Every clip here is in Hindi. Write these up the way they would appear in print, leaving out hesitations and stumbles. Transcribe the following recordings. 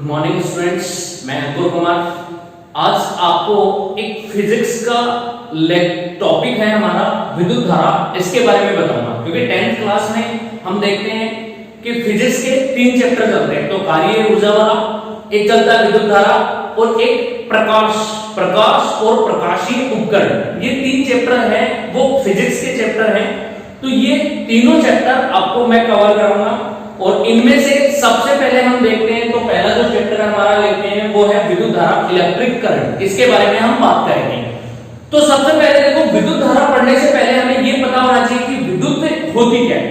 गुड मॉर्निंग स्टूडेंट्स, मैं अंकुर कुमार। आज आपको एक फिजिक्स का टॉपिक है हमारा विद्युत धारा, इसके बारे में बताऊंगा। क्योंकि 10th क्लास में हम देखते हैं कि फिजिक्स के 3 चैप्टर चलते हैं, तो कार्य ऊर्जा वाला एक चलता है, विद्युत धारा, और एक प्रकाश और प्रकाशीय उपकरण। ये 3 चैप्टर हैं, वो फिजिक्स के चैप्टर हैं। तो ये तीनों चैप्टर आपको मैं कवर करूंगा, और इनमें से सबसे पहले हम देखते हैं, तो पहला जो चैप्टर हमारा लेते हैं वो है विद्युत धारा, इलेक्ट्रिक करंट। इसके बारे में हम बात करेंगे। तो सबसे पहले देखो, विद्युत धारा पढ़ने से पहले हमें ये पता होना चाहिए कि विद्युत होती क्या है।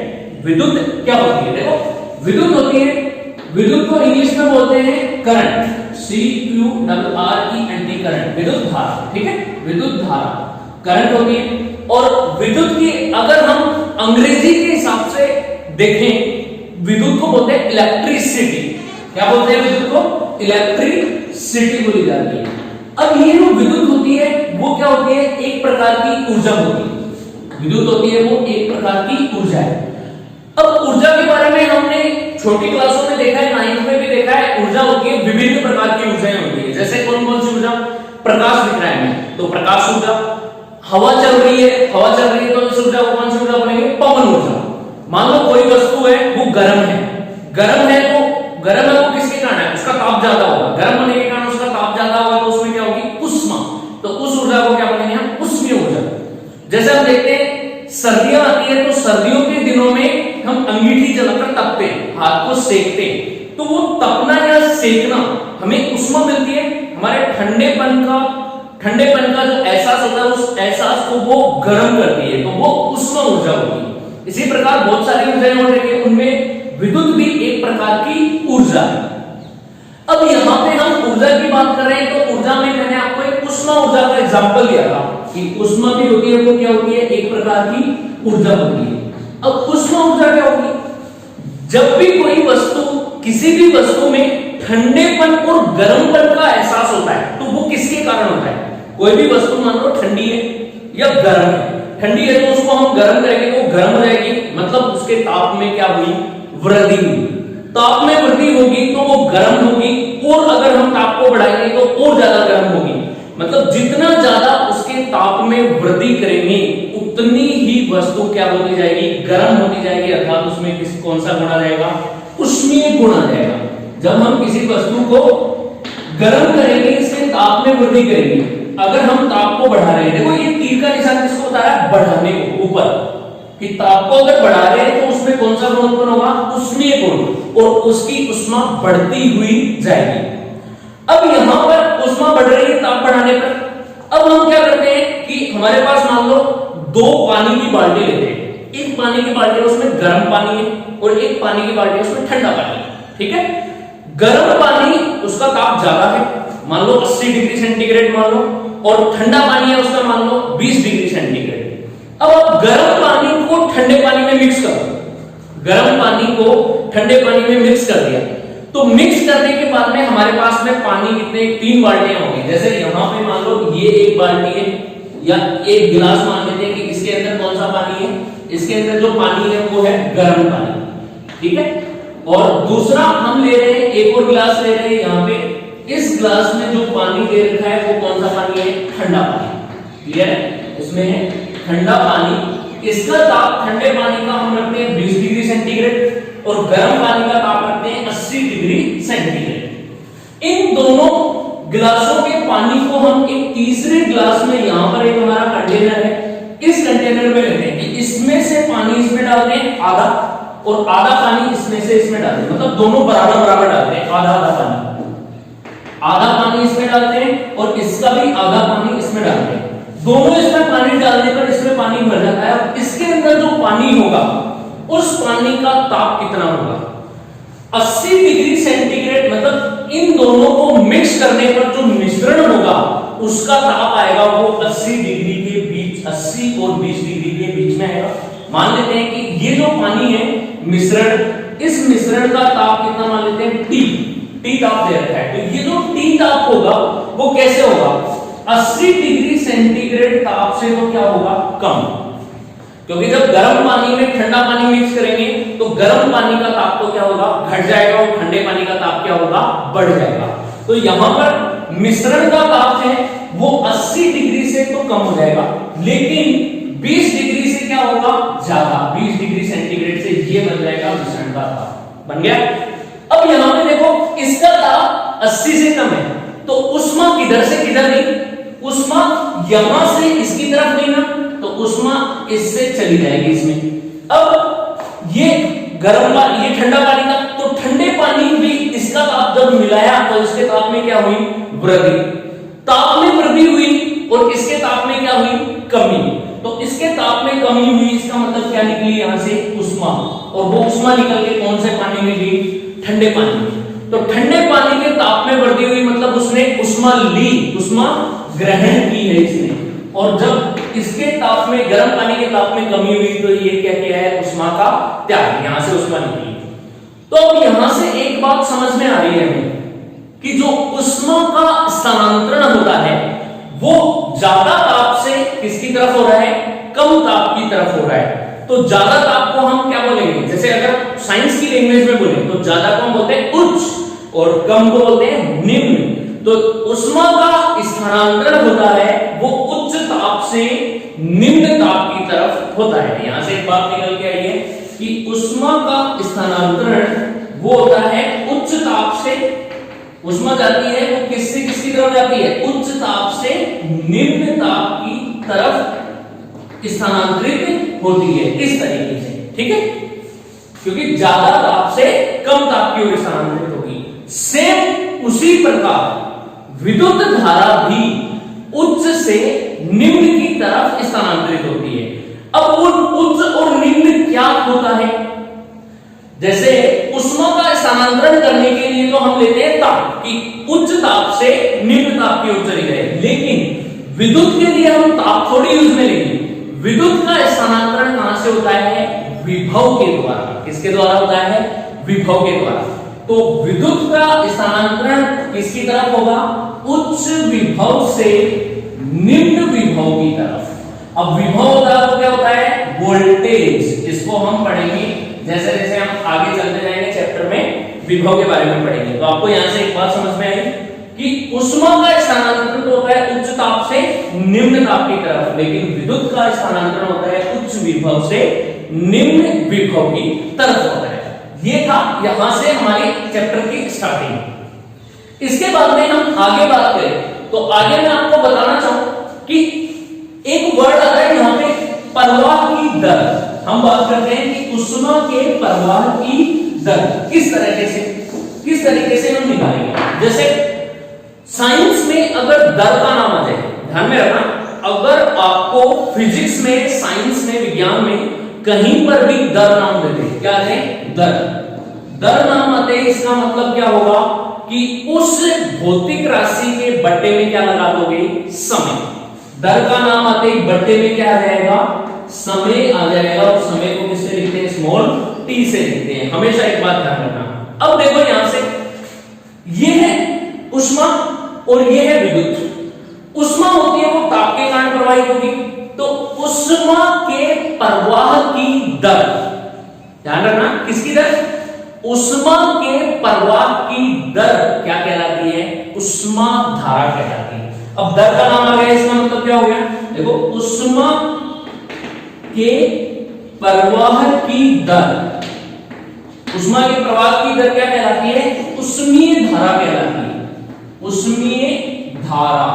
विद्युत क्या होती है? देखो, विद्युत होती है, विद्युत को इंग्लिश में बोलते हैं करंट, CURRENT, करंट, विद्युत धारा। ठीक है, विद्युत धारा करंट होती है। और विद्युत की अगर हम अंग्रेजी के हिसाब से देखें, विद्युत को बोलते हैं इलेक्ट्रिसिटी। क्या बोलते हैं विद्युत को? इलेक्ट्रिसिटी बोली जाती है। अब ये जो विद्युत होती है वो क्या होती है? एक प्रकार की ऊर्जा होती है। विद्युत होती है वो एक प्रकार की ऊर्जा है। अब ऊर्जा के बारे में हमने छोटी क्लासों में देखा है, 9th में भी देखा है। ऊर्जा होती है, विभिन्न प्रकार की ऊर्जाएं होती है। जैसे कौन कौन सी ऊर्जा? प्रकाश दिख रहा है हमें, तो प्रकाश ऊर्जा। हवा चल रही है, तो इस ऊर्जा को कौन सी ऊर्जा बोलेंगे? पवन ऊर्जा। मान लो कोई वस्तु है वो गर्म है, तो गर्म है वो किसके कारण है? उसका ताप ज्यादा होगा। गर्म होने के कारण उसका ताप ज्यादा होगा, तो उसमें क्या होगी? उष्मा। तो उस ऊर्जा को क्या बोलेंगे हम? उष्मीय ऊर्जा। जैसे हम देखते हैं सर्दियां आती है, तो सर्दियों के दिनों में हम अंगीठी जलाकर तपते हैं, हाथ को सेकते हैं। तो वो तपना या सेकना हमें उष्मा मिलती है। हमारे ठंडेपन का जो एहसास होता है, उस एहसास को वो गर्म करती है, तो वो उष्मा ऊर्जा होती है। इसी प्रकार बहुत सारी ऊर्जाएं हो रही है, उनमें विद्युत भी एक प्रकार की ऊर्जा है। अब यहाँ पे हम ऊर्जा की बात कर रहे हैं, तो ऊर्जा में मैंने आपको एक उष्मा ऊर्जा का एग्जांपल दिया था कि उष्मा भी होती है, वो क्या होती है? एक प्रकार की ऊर्जा होती है। अब उष्मा ऊर्जा क्या होगी? जब भी कोई वस्तु, किसी भी वस्तु में ठंडेपन और गर्मपन का एहसास होता है, तो वो किसके कारण होता है? कोई भी वस्तु मान लो ठंडी है या गर्म है। ठंडी है तो उसको हम गर्म करेंगे तो गर्म हो जाएगी, मतलब उसके ताप में क्या हुई? वृद्धि हुई। ताप में वृद्धि होगी तो वो गर्म होगी, और अगर हम ताप को बढ़ाएंगे तो और ज्यादा गर्म होगी। मतलब जितना ज्यादा उसके ताप में वृद्धि करेंगे, उतनी ही वस्तु क्या होती जाएगी? गर्म होती जाएगी। अर्थात उसमें कौन सा गुण आ जाएगा? उष्मीय गुण आ जाएगा। जब हम किसी वस्तु को गर्म करेंगे, इसके ताप में वृद्धि करेंगे। अगर हम ताप को बढ़ा रहे हैं, देखो ये तीर का निशान किसको बता रहा है? बढ़ाने को, ऊपर, कि ताप को अगर बढ़ा रहे हैं तो उसमें कौन सा गुण उत्पन्न होगा? उष्मीय गुण, और उसकी उष्मा बढ़ती हुई जाएगी। अब यहां पर उष्मा बढ़ रही है ताप बढ़ाने पर। अब हम क्या करते हैं कि हमारे पास मान लो 2 पानी की बाल्टी लेते हैं। एक पानी की बाल्टी है उसमें गर्म पानी है, और एक पानी की बाल्टी है उसमें ठंडा पानी है। ठीक है, गर्म पानी उसका ताप ज्यादा है, मान लो 80 डिग्री सेंटीग्रेड मान लो, और ठंडा पानी है उसका मान लो 20 डिग्री सेंटीग्रेड। अब आप गर्म पानी को ठंडे पानी में मिक्स करो, गर्म पानी को ठंडे पानी में मिक्स कर दिया, तो मिक्स करने के बाद में हमारे पास में पानी कितने? 3 बाल्टियां होंगी। जैसे यहां पे मान लो ये एक बाल्टी है, या एक गिलास मान लेते हैं कि इसके अंदर कौन सा पानी है? इसके अंदर जो पानी है वो है गर्म पानी। ठीक है, और दूसरा हम ले रहे हैं, एक और गिलास ले रहे हैं यहाँ पे। इस ग्लास में जो पानी दे रखा है वो कौन सा पानी है? ठंडा पानी। क्लियर है? इसमें है ठंडा पानी। इसका ताप ठंडे पानी का हम रखते हैं 20 डिग्री सेंटीग्रेड, और गर्म पानी का ताप रखते हैं 80 डिग्री सेंटीग्रेड। इन दोनों गिलासों के पानी को हम एक तीसरे ग्लास में, यहां पर एक हमारा कंटेनर है, इस कंटेनर में लेते हैं। इसमें से पानी इसमें डालते हैं आधा, और आधा पानी इसमें से इसमें डालते हैं, मतलब दोनों बराबर डालते हैं, आधा पानी। आधा पानी इसमें डालते हैं और इसका भी आधा पानी इसमें डालते हैं। दोनों इसमें पानी डालने पर इसमें पानी भर जाता है, और इसके अंदर जो पानी होगा उस पानी का ताप कितना होगा? 80 डिग्री सेंटीग्रेड। मतलब इन दोनों को मिक्स करने पर जो मिश्रण होगा उसका ताप आएगा वो 80 डिग्री के बीच, 80 और 20 डिग्री के बीच में आएगा। मान लेते हैं कि ये जो पानी है मिश्रण, इस मिश्रण का ताप कितना मान लेते हैं? टी ताप दे रखा है। तो ये जो टी ताप होगा वो कैसे होगा? 80 डिग्री सेंटीग्रेड ताप से तो क्या होगा? कम। क्योंकि जब गर्म पानी में ठंडा पानी मिक्स करेंगे तो गर्म पानी का ताप तो क्या होगा? घट जाएगा और ठंडे पानी का ताप क्या होगा, बढ़ जाएगा। तो यहां पर मिश्रण का ताप है वो 80 डिग्री से तो कम हो जाएगा, लेकिन 20 डिग्री से क्या होगा, ज्यादा, 20 डिग्री सेंटीग्रेड से ये बन जाएगा मिश्रण का ताप। बन गया। अब यहां पे देखो इसका ताप 80 से कम है, तो उष्मा किधर से किधर गई, उष्मा यहां से इसकी तरफ गई ना, तो उष्मा इससे चली जाएगी इसमें। अब ये गर्म पानी, ये ठंडा पानी था, तो ठंडे पानी भी इसका ताप जब मिलाया तो इसके ताप में क्या हुई, वृद्धि। ताप में वृद्धि हुई और इसके ताप में क्या हुई, कमी। तो इसके ताप में कमी हुई, इसका मतलब क्या निकली यहां से, उष्मा, और वो उष्मा निकल के कौन से पानी में गई, ठंडे पानी में। तो ठंडे पानी के ताप में वृद्धि हुई, मतलब उसने उष्मा ली, उष्मा ग्रहण की है इसने, और जब इसके ताप में, गर्म पानी के ताप में कमी हुई, तो ये क्या किया है, उष्मा का त्याग, यहां से उष्मा निकली। तो अब यहां से एक बात समझ में आ रही है हमें कि जो उष्मा का स्थानांतरण होता है वो ज्यादा ताप से किसकी तरफ हो रहा है, कम ताप की तरफ हो रहा है। तो ज्यादा ताप को हम क्या बोलेंगे, जैसे अगर साइंस की लैंग्वेज में बोले तो ज्यादा को हम बोलते हैं उच्च और कम को बोलते हैं निम्न। तो उष्मा का स्थानांतरण होता है वो उच्च ताप से निम्न ताप की तरफ होता है। यहां से एक बात निकल के आई है कि उष्मा का स्थानांतरण वो होता है उच्च ताप से, उष्मा जाती है वो किससे किसकी तरफ जाती है, उच्च ताप से निम्न ताप की तरफ स्थानांतरित होती है, इस तरीके से, ठीक है, क्योंकि ज्यादा ताप से कम ताप की ओर स्थानांतरित होगी। सेम उसी प्रकार विद्युत धारा भी उच्च से निम्न की तरफ स्थानांतरित होती है। अब वो उच्च और निम्न क्या होता है, जैसे उष्मा का स्थानांतरण करने के लिए तो हम लेते हैं ताप, कि उच्च ताप से निम्न ताप की ओर चली जाए, लेकिन विद्युत के लिए हम ताप थोड़ी यूज में लेंगे। विद्युत का स्थानांतरण कहां से होता है, विभव के द्वारा। किसके द्वारा होता है, विभव के द्वारा। तो विद्युत का स्थानांतरण किसकी तरफ होगा, उच्च विभव से निम्न विभव की तरफ। अब विभव होता है तो क्या होता है, वोल्टेज। इसको हम पढ़ेंगे जैसे जैसे हम आगे चलते जाएंगे चैप्टर में, विभव के बारे में पढ़ेंगे। तो आपको यहां से एक बात समझ में आई कि उष्मा का स्थानांतरण तो होता है उच्च ताप से निम्न ताप की तरफ, लेकिन विद्युत का स्थानांतरण होता है उच्च विभव से निम्न विभव की तरफ होता है। ये था यहां से हमारे चैप्टर की स्टार्टिंग। इसके बाद में हम आगे बात करें तो आगे मैं आपको बताना चाहूं कि एक वर्ड आता है यहां पे, प्रवाह की दर। हम बात करते हैं कि उष्मा के प्रवाह की दर किस तरीके से हम निकालेंगे। जैसे साइंस में अगर दर का नाम आ जाए, ध्यान में रखना, अगर आपको फिजिक्स में, साइंस में, विज्ञान में कहीं पर भी दर नाम देते, क्या है, दर नाम आते हैं, इसका मतलब क्या होगा कि उस भौतिक राशि के बट्टे में क्या लगा दोगे, समय। दर का नाम आते ही बट्टे में क्या आ जाएगा, समय आ जाएगा, और समय को किससे लिखते हैं, स्मॉल टी से लिखते हैं। हमेशा एक बात ध्यान रखना। अब देखो यहां से ये है उष्मा और ये है विद्युत। उष्मा होती है वो ताप के कारण प्रवाहित होगी, तो उष्मा के प्रवाह की दर, ध्यान रखना, किसकी दर, उष्मा के प्रवाह की दर क्या कहलाती है, उष्मा धारा कहलाती है। अब दर का नाम आ गया, इसका मतलब क्या हो गया, देखो उष्मा के प्रवाह की दर, उष्मा के प्रवाह की दर क्या कहलाती है, उष्मीय धारा कहलाती है, उष्मीय धारा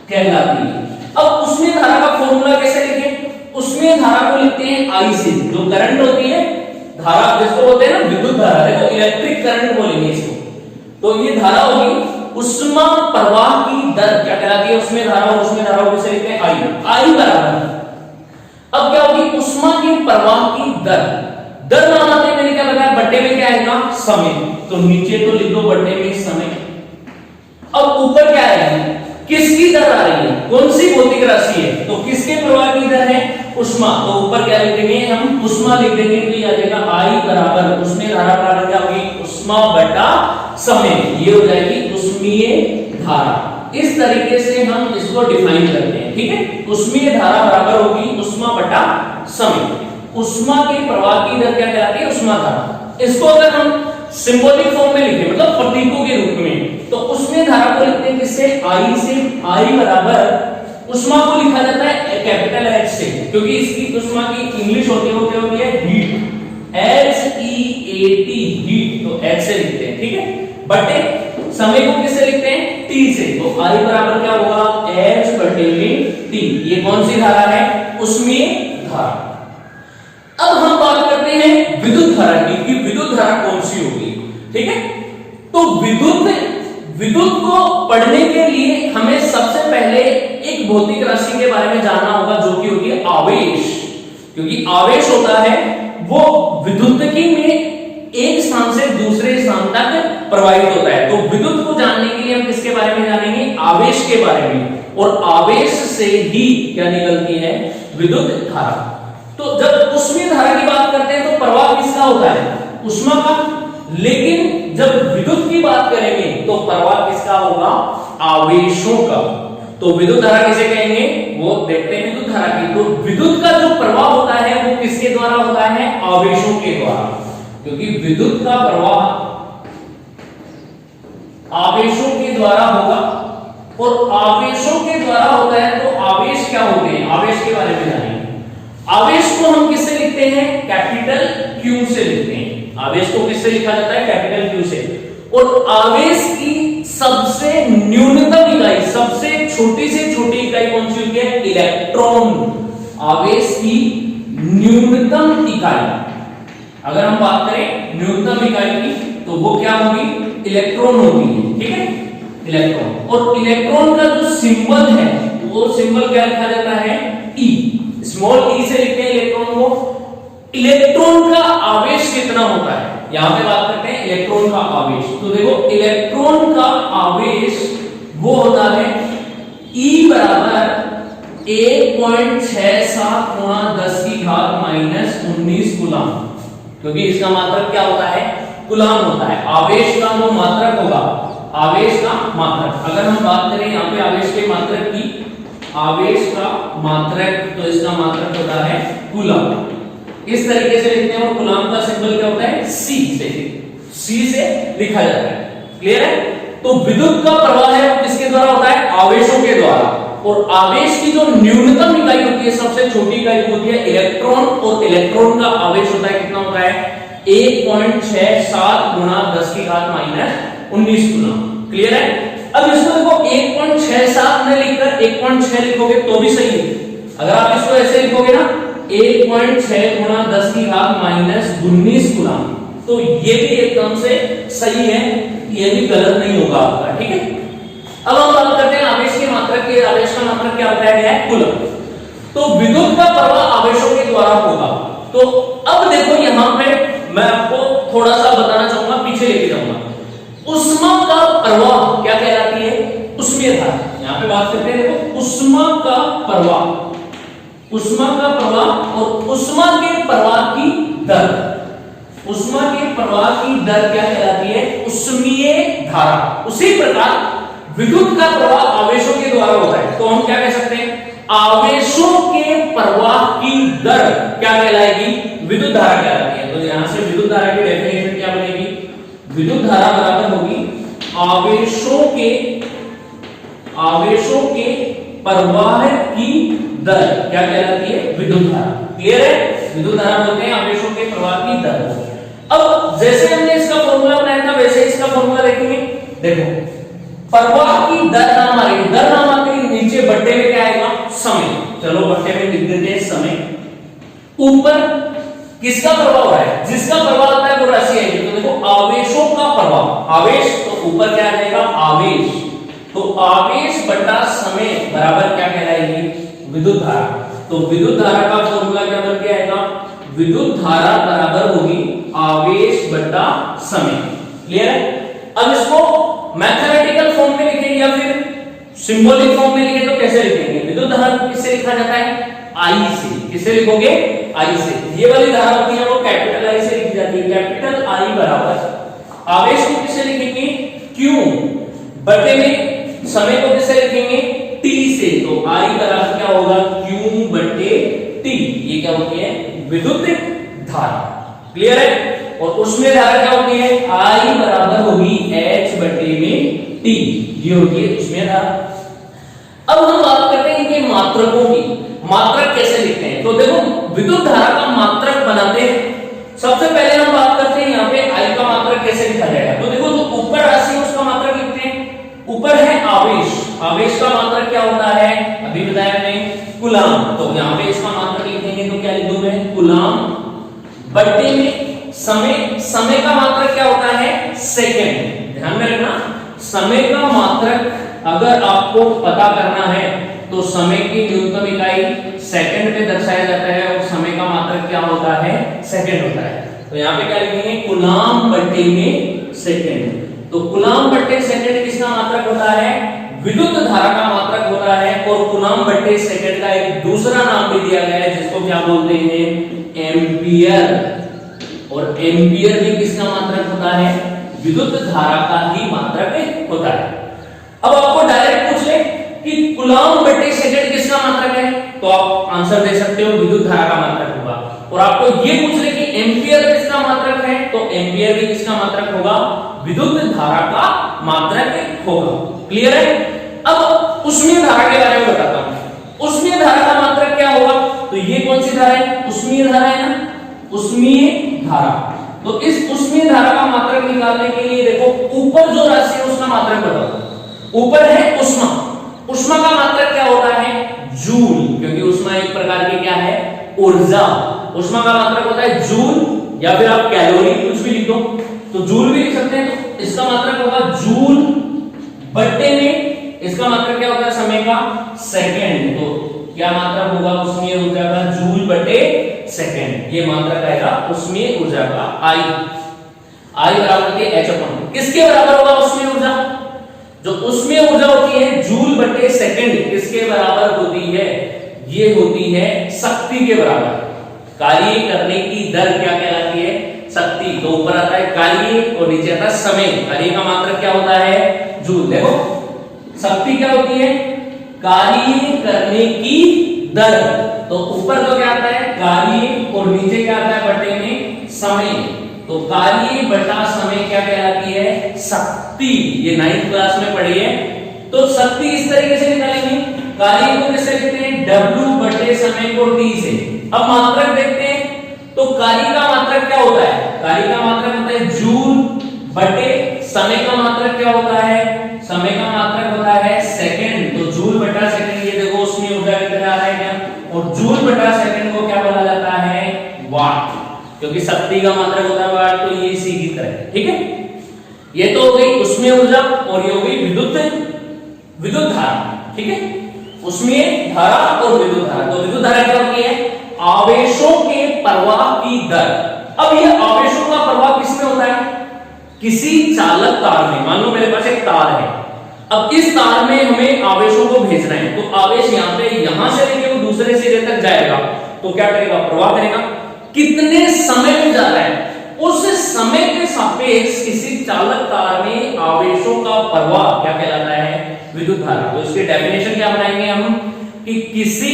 कहलाती है। अब उष्मीय धारा का फॉर्मूला कैसे लिखें, उष्मीय धारा को लिखते हैं आई से, जो करंट होती है, धारा जिसको बोलते हैं ना विद्युत धारा, है तो इलेक्ट्रिक करंट बोलेंगे इसको। तो ये धारा होगी, उष्मा प्रवाह की दर क्या कहलाती है, उष्मीय धारा, और उष्मीय धारा को कैसे लिखते हैं, आई बराबर। अब क्या होगी, उष्मा की प्रवाह की दर, दर नाम आते मैंने क्या बताया, बट्टे में क्या आएगा, समय, तो नीचे तो लिख दो बट्टे में समय। अब ऊपर क्या है, किसकी दर आ रही है, कौन सी भौतिक राशि है, तो किसके प्रवाह की दर है, उष्मा, तो ऊपर क्या लिख देंगे हम, उष्मा लिख देंगे, तो ये आ जाएगा आई बराबर उष्मीय धारा बराबर क्या होगी, उष्मा बटा समय, ये हो जाएगी उष्मीय धारा। इस तरीके से हम इसको डिफाइन करते हैं, ठीक है, उष्मीय धारा बराबर होगी उष्मा बटा समय। उष्मा के प्रवाह की दर क्या कहलाती है? उष्मा धारा। इसको अगर हम सिंबॉलिक फॉर्म में लिखें, मतलब प्रतीकों के रूप में, तो उसमें धारा को लिखते हैं किससे? I से। I बराबर उष्मा को लिखा जाता है कैपिटल H से, क्योंकि इसकी उष्मा की इंग्लिश होती है वो क्या होती है? हीट। HEAT हीट, तो H से लिखते हैं, ठीक है। बटे समय को किससे लिखते हैं? T से, तो I बराबर क्या होगा? H बटे में T। ये कौन सी धारा है? उष्मीय धारा। अब हम बात करते हैं विद्युत धारा की, कि विद्युत धारा कौन सी होगी, ठीक है। तो विद्युत को पढ़ने के लिए हमें सबसे पहले एक भौतिक राशि के बारे में जानना होगा, जो कि होती है आवेश। क्योंकि आवेश होता है वो विद्युतकी में एक स्थान से दूसरे स्थान तक प्रवाहित होता है। तो विद्युत को जानने के लिए हम किसके बारे में जानेंगे? आवेश के बारे में। और आवेश से ही क्या निकलती है? विद्युत धारा। तो जब उष्मीय धारा की बात करते हैं तो प्रवाह किसका होता है? उष्मा का। लेकिन जब विद्युत की बात करेंगे तो प्रवाह किसका होगा? आवेशों का। तो विद्युत धारा किसे कहेंगे? वो देखते हैं विद्युत धारा की। तो विद्युत का जो प्रवाह होता है वो किसके द्वारा होता है? आवेशों के द्वारा। क्योंकि विद्युत का प्रवाह आवेशों के द्वारा होगा, और आवेशों के द्वारा होता है तो आवेश क्या होते हैं? आवेश के बारे में जानेंगे। आवेश को हम किससे लिखते हैं? कैपिटल Q से लिखते हैं। आवेश को किससे लिखा जाता है? कैपिटल Q से। और आवेश की सबसे न्यूनतम इकाई, सबसे छोटी से छोटी इकाई कौन सी होती है? इलेक्ट्रॉन। आवेश की न्यूनतम इकाई, अगर हम बात करें न्यूनतम इकाई की, तो वो क्या होगी? इलेक्ट्रॉन होगी, ठीक है, इलेक्ट्रॉन। और इलेक्ट्रॉन का जो सिंबल है वो सिंबल क्या लिखा जाता है? E। स्मॉल e से लिखते हैं इलेक्ट्रॉन को। इलेक्ट्रॉन का आवेश कितना होता है? यहां पे बात करते हैं इलेक्ट्रॉन का आवेश। तो देखो इलेक्ट्रॉन का आवेश वो होता है E बराबर 1.67 गुणा 10 की घात -19 कूलाम। क्योंकि इसका मात्रक क्या होता है? कूलाम होता है। आवेश का जो मात्रक होगा, आवेश का मात्रक, अगर हम बात करें यहाँ पे आवेश के मात्रक की, आवेश का मात्रक, तो इसका मात्रक होता है कूलाम। इस तरीके से लिखते हैं। और कूलाम का सिंबल क्या होता है? C से लिखा जाता है। क्लियर है? तो विद्युत का प्रवाह है वो किसके द्वारा होता है? आवेशों के द्वारा। और आवेश की जो न्यूनतम इकाई होती है, सबसे छोटी इकाई होती है इलेक्ट्रॉन। और इलेक्ट्रॉन का आवेश होता है कितना होता है? 1.67 गुणा 10 की घात -19 कूलाम। क्लियर है? अब इसको देखो 1.67 में लिखकर 1.6 लिखोगे तो भी सही है। अगर आप इसको ऐसे लिखोगे ना 1.6 गुणा 10 की घात -19 कूलाम, तो ये भी एकदम से सही है, ये भी गलत नहीं होगा आपका, ठीक है। अब हम बात करते हैं आवेश के मात्रक की। आवेश का मात्रक क्या बताया गया है? कूलम। तो विद्युत का प्रवाह आवेशों के द्वारा होगा। तो अब देखो यहां पे मैं आपको थोड़ा सा बताना चाहूंगा, पीछे लेके जाऊंगा। उष्मा का प्रवाह क्या कहलाती है? उष्मीय धारा। यहां पे बात करते हैं देखो उष्मा का प्रवाह, उष्मा का प्रवाह और उष्मा के प्रवाह की दर। उष्मा के प्रवाह की दर क्या कहलाती है? उष्मीय धारा। उसी प्रकार विद्युत का प्रवाह आवेशों के द्वारा होता है, तो हम क्या कह सकते हैं? आवेशों के प्रवाह की दर क्या कहलाएगी? विद्युत धारा कहलाती है। तो यहां से विद्युत धारा की डेफिनेशन क्या बनेगी? विद्युत धारा बराबर होगी आवेशों के प्रवाह की दर क्या कहलाती है? विद्युत धारा। क्लियर है? विद्युत धारा बोलते हैं आवेशों के प्रवाह की दर। अब जैसे हमने इसका फॉर्मूला बनाया था वैसे इसका फॉर्मूला देखेंगे। देखो प्रवाह की दर नाम आ रही, दर नाम आती है, नीचे बट्टे में क्या आएगा? समय। चलो बट्टे में लिख देते हैं समय। ऊपर किसका प्रवाह हो रहा है? जिसका प्रवाह होता है वो राशि आएगी। तो देखो आवेशों का प्रवाह, आवेश, तो ऊपर क्या आ जाएगा? आवेश। तो आवेश बटा समय बराबर क्या कहलाएगी? विद्युत धारा। तो विद्युत धारा का फॉर्मूला क्या बन के आएगा? विद्युत धारा बराबर होगी आवेश बटा समय। क्लियर है? अब इसको मैथमेटिकल फॉर्म में लिखेंगे या फिर सिंबॉलिक फॉर्म में लिखें तो कैसे लिखेंगे? विद्युत धारा को किससे लिखा जाता है? I से। किससे लिखोगे? I से। ये वाली धारा होती है वो कैपिटल I से लिखी जाती है। कैपिटल I बराबर आवेश को किससे लिखेंगे? Q बटे में समय को किससे लिखेंगे? T से। तो I बराबर क्या होगा? Q बटे T। ये क्या होती है? विद्युत धारा। क्लियर है? और उसमें धारा क्या होती है? I बराबर होगी H बटे में T, ये होती है उसमें धारा। अब हम बात करते हैं इनके मात्रकों की। मात्रक कैसे लिखते हैं? तो देखो विद्युत धारा का मात्रक बनाते हैं। सबसे पहले हम बात करते हैं यहाँ पे I का मात्रक कैसे लिखा जाएगा। तो देखो जो ऊपर राशि है उसका मात्रक लिखते हैं। ऊपर है आवेश, आवेश का मात्रक क्या होता है? अभी बताया मैंने, कूलाम। तो यहाँ पे इसका मात्रक लिखेंगे तो क्या लिख दूं मैं? कूलाम बटे में समय, समय का मात्रक क्या होता है? सेकंड। ध्यान में रखना, समय का मात्रक अगर आपको पता करना है तो समय की न्यूनतम इकाई सेकंड में दर्शाया जाता है और समय का मात्रक क्या होता है? सेकंड होता है। तो यहाँ पे क्या लिखेंगे? कूलाम बटे में सेकंड। तो कूलाम बटे सेकंड किसका मात्रक होता है? विद्युत धारा का मात्रक होता है। और कूलाम बटे सेकंड का एक दूसरा नाम भी दिया गया है जिसको क्या बोलते हैं? एम्पियर। और एम्पियर भी किसका मात्रक होता है? विद्युत धारा का ही मात्रक होता है। अब आपको डायरेक्ट पूछ ले कि कूलाम बटे सेकंड किसका मात्रक है, तो आप आंसर दे सकते हो विद्युत धारा का मात्रक होगा। और आपको ये पूछ ले कि एम्पियर किसका मात्रक है, तो एम्पियर भी किसका मात्रक होगा? विद्युत धारा का मात्रक होगा। क्लियर है? अब उष्मीय धारा के बारे में बताता हूं। उष्मीय धारा का मात्रक क्या होगा? तो ये कौन सी धारा है? उष्मीय धारा है ना, उष्मीय धारा। तो इस उष्मीय धारा का मात्रक निकालने के लिए देखो ऊपर जो राशि है उसका मात्रक बताओ। ऊपर है उष्मा, उष्मा का मात्रक क्या होता है? जूल, क्योंकि उष्मा एक प्रकार की क्या है? ऊर्जा। उष्मा का मात्रक होता है जूल, या फिर आप कैलोरी कुछ भी लिख दो तो जूल भी लिख सकते हैं। तो इसका मात्रक होगा जूल बटे में, इसका मात्रक क्या होता है? समय का सेकंड। तो क्या मात्रक होगा उष्मीय ऊर्जा का? जूल बटे सेकंड। ये मात्रक आएगा उष्मीय ऊर्जा का। I बराबर के H अपॉन, किसके बराबर होगा उष्मीय ऊर्जा? जो उष्मीय ऊर्जा होती है जूल बटे सेकंड, किसके बराबर होती है? ये होती है शक्ति के बराबर। कार्य करने की दर क्या कहलाती है? शक्ति। तो ऊपर आता है कार्य और नीचे आता है समय। कार्य का मात्रक क्या होता है? जूल। देखो शक्ति क्या होती है? कार्य करने की दर। तो ऊपर तो क्या आता है? कार्य, और नीचे क्या आता है? बटे में समय। तो कार्य बटा समय क्या कहलाती है? शक्ति। ये 9th क्लास में पढ़ी है। तो शक्ति इस तरीके से निकालेंगे, कार्य को कैसे लिखते हैं? W बटे समय को T से। अब मात्रक देखते हैं, तो कार्य का मात्रक क्या होता है? कार्य का मात्रक होता है जूल बटे समय का मात्रक क्या होता है? समय का मात्रक होता है सेकंड। तो जूल बटा सेकंड, ये देखो उसमें ऊर्जा कितना आ रहा है क्या? और जूल बटा सेकंड को क्या बोला जाता है? वाट, क्योंकि शक्ति का मात्रक होता है वाट। तो ये इसी की तरह, ठीक है। ये तो हो गई उष्मीय ऊर्जा और ये हो गई विद्युत धारा, ठीक है। उष्मीय धारा और विद्युत धारा। तो विद्युत धारा क्या होती है? आवेशों के प्रवाह की दर। अब ये आवेशों का प्रवाह किसमें होता है? किसी चालक तार में। मान लो मेरे पास एक तार है, अब इस तार में हमें आवेशों को भेजना है। तो आवेश यहाँ पे, यहां से लेके वो दूसरे सिरे तक जाएगा, तो क्या करेगा? प्रवाह करेगा। कितने समय में जा रहा है, उस समय के सापेक्ष किसी चालक तार में आवेशों का प्रवाह क्या कहलाता है? विद्युत धारा। तो इसकी डेफिनेशन क्या बनाएंगे हम कि किसी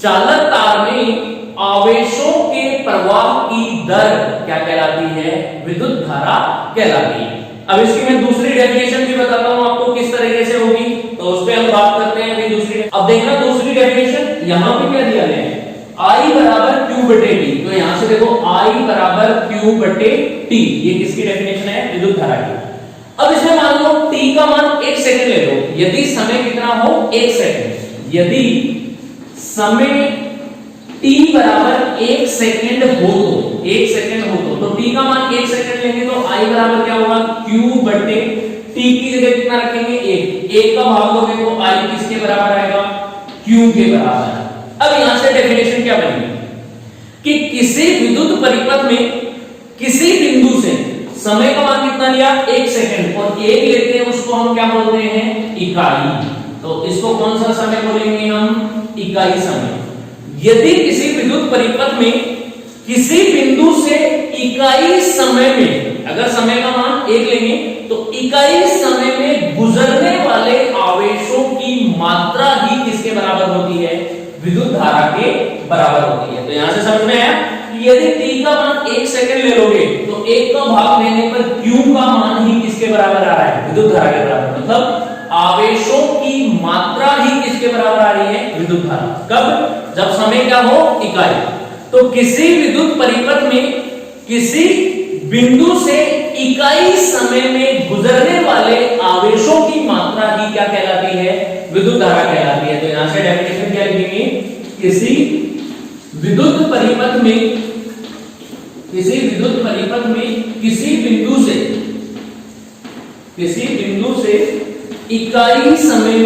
चालक तार में आवेशों के प्रवाह की दर क्या कहलाती है? विद्युत धारा कहलाती है। अब इसकी मैं दूसरी डेफिनेशन भी बताता हूं आपको किस तरीके से होगी, तो उस पर हम बात करते हैं अभी दूसरी। अब देखना दूसरी डेफिनेशन, यहां पे क्या दिया गया है? I बराबर Q बटे T। तो यहां से देखो I बराबर Q बटे T, ये किसकी डेफिनेशन है? विद्युत धारा की। अब इसमें मान लो T का मान 1 सेकंड ले लो। यदि समय कितना हो? 1 सेकंड। यदि समय T बराबर 1 सेकंड हो तो, 1 सेकंड हो तो T का मान 1 सेकंड लेंगे तो I बराबर क्या होगा? Q बटे T की जगह कितना रखेंगे? 1 का भाग दोगे तो I किसके बराबर आएगा? Q के बराबर। अब यहां से डेफिनेशन क्या बनेगी कि किसी विद्युत परिपथ में किसी बिंदु से समय का मान कितना लिया? 1 सेकंड, और 1 लेते हैं उसको हम क्या बोलते हैं? इकाई। तो इसको कौन सा समय बोलेंगे हम? इकाई समय। यदि किसी विद्युत परिपथ में किसी बिंदु से इकाई समय में, अगर समय का मान 1 लेंगे तो इकाई समय में गुजरने वाले आवेशों की मात्रा ही किसके बराबर होती है? विद्युत धारा के बराबर होती है। तो यहां से समझ में आया कि यदि t का मान 1 सेकंड ले लोगे तो 1 का भाग लेने पर q का मान ही किसके बराबर आ रहा है? विद्युत धारा के बराबर। मतलब आवेशों की मात्रा ही किसके बराबर आ रही है? विद्युत धारा। कब? जब समय क्या हो? इकाई। तो किसी विद्युत परिपथ में किसी बिंदु से इकाई समय में गुजरने वाले आवेशों की मात्रा ही क्या कहलाती है? विद्युत धारा कहलाती है। तो यहां से डेफिनेशन क्या लिखेंगे? किसी विद्युत परिपथ में किसी बिंदु से इकाई समय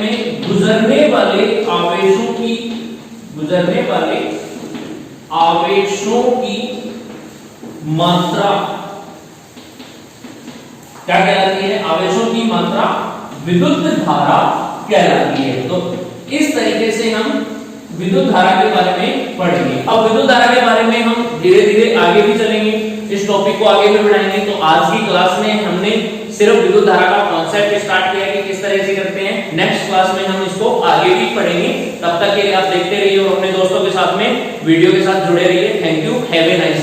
में गुजरने वाले आवेशों की मात्रा क्या कहलाती है? आवेशों की मात्रा विद्युत धारा कहलाती है। तो इस तरीके से हम विद्युत धारा के बारे में पढ़ेंगे। अब विद्युत धारा के बारे में हम धीरे धीरे आगे भी चलेंगे, इस टॉपिक को आगे भी बढ़ाएंगे। तो आज की क्लास में हमने सिर्फ विद्युत धारा का कॉन्सेप्ट स्टार्ट किया कि किस तरह से करते हैं। नेक्स्ट क्लास में हम इसको आगे भी पढ़ेंगे। तब तक के लिए आप देखते रहिए और अपने दोस्तों के साथ में वीडियो के साथ जुड़े रहिए। Thank you, have a nice